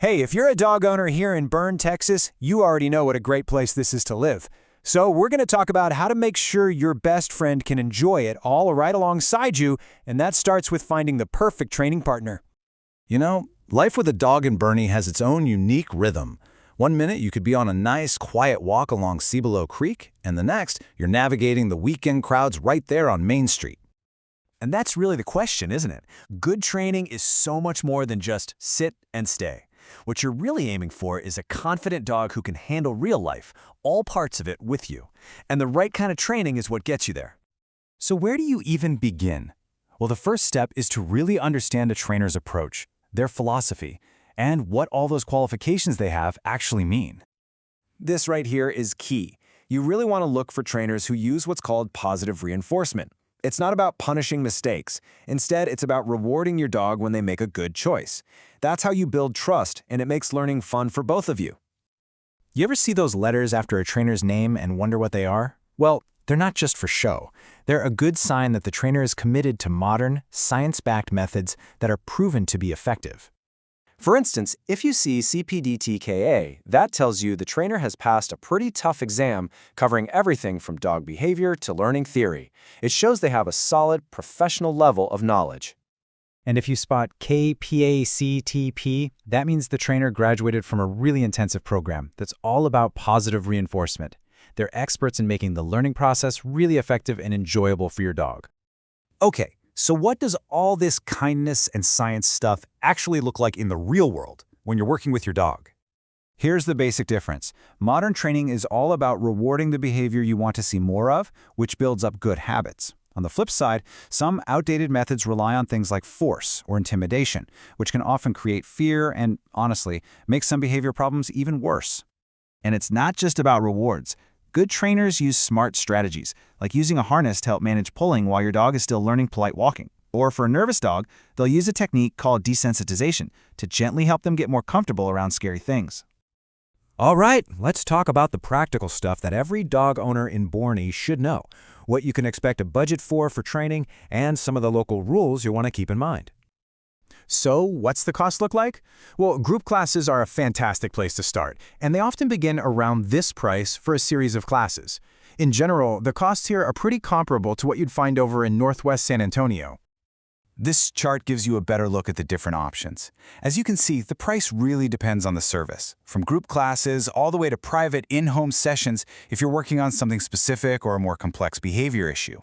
Hey, if you're a dog owner here in Boerne, Texas, you already know what a great place this is to live. So we're going to talk about how to make sure your best friend can enjoy it all right alongside you, and that starts with finding the perfect training partner. You know, life with a dog in Boerne has its own unique rhythm. One minute you could be on a nice, quiet walk along Cibolo Creek, and the next you're navigating the weekend crowds right there on Main Street. And that's really the question, isn't it? Good training is so much more than just sit and stay. What you're really aiming for is a confident dog who can handle real life, all parts of it with you. And the right kind of training is what gets you there. So where do you even begin? Well, the first step is to really understand a trainer's approach, their philosophy, and what all those qualifications they have actually mean. This right here is key. You really want to look for trainers who use what's called positive reinforcement. It's not about punishing mistakes. Instead, it's about rewarding your dog when they make a good choice. That's how you build trust, and it makes learning fun for both of you. You ever see those letters after a trainer's name and wonder what they are? Well, they're not just for show. They're a good sign that the trainer is committed to modern, science-backed methods that are proven to be effective. For instance, if you see CPDTKA, that tells you the trainer has passed a pretty tough exam covering everything from dog behavior to learning theory. It shows they have a solid, professional level of knowledge. And if you spot KPACTP, that means the trainer graduated from a really intensive program that's all about positive reinforcement. They're experts in making the learning process really effective and enjoyable for your dog. Okay, so what does all this kindness and science stuff actually look like in the real world when you're working with your dog? Here's the basic difference. Modern training is all about rewarding the behavior you want to see more of, which builds up good habits. On the flip side, some outdated methods rely on things like force or intimidation, which can often create fear and, honestly, make some behavior problems even worse. And it's not just about rewards. Good trainers use smart strategies, like using a harness to help manage pulling while your dog is still learning polite walking. Or for a nervous dog, they'll use a technique called desensitization to gently help them get more comfortable around scary things. All right, let's talk about the practical stuff that every dog owner in Boerne should know, what you can expect a budget for training, and some of the local rules you'll want to keep in mind. So, what's the cost look like? Well, group classes are a fantastic place to start, and they often begin around this price for a series of classes. In general, the costs here are pretty comparable to what you'd find over in Northwest San Antonio. This chart gives you a better look at the different options. As you can see, the price really depends on the service, from group classes all the way to private in-home sessions if you're working on something specific or a more complex behavior issue.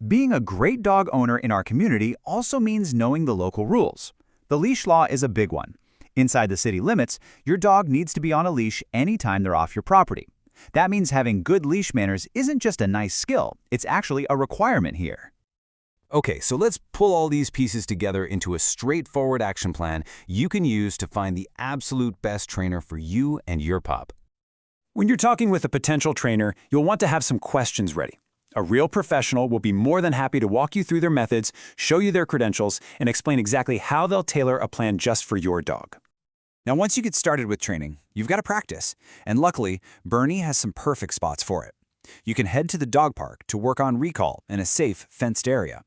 Being a great dog owner in our community also means knowing the local rules. The leash law is a big one. Inside the city limits, your dog needs to be on a leash anytime they're off your property. That means having good leash manners isn't just a nice skill, it's actually a requirement here. Okay, so let's pull all these pieces together into a straightforward action plan you can use to find the absolute best trainer for you and your pup. When you're talking with a potential trainer, you'll want to have some questions ready. A real professional will be more than happy to walk you through their methods, show you their credentials, and explain exactly how they'll tailor a plan just for your dog. Now, once you get started with training, you've got to practice, and luckily, Boerne has some perfect spots for it. You can head to the dog park to work on recall in a safe, fenced area.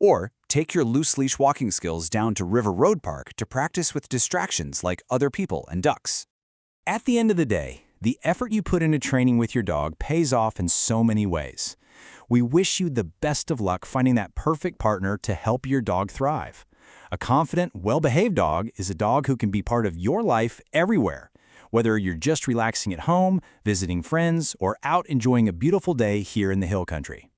Or take your loose leash walking skills down to River Road Park to practice with distractions like other people and ducks. At the end of the day, the effort you put into training with your dog pays off in so many ways. We wish you the best of luck finding that perfect partner to help your dog thrive. A confident, well-behaved dog is a dog who can be part of your life everywhere, whether you're just relaxing at home, visiting friends, or out enjoying a beautiful day here in the Hill Country.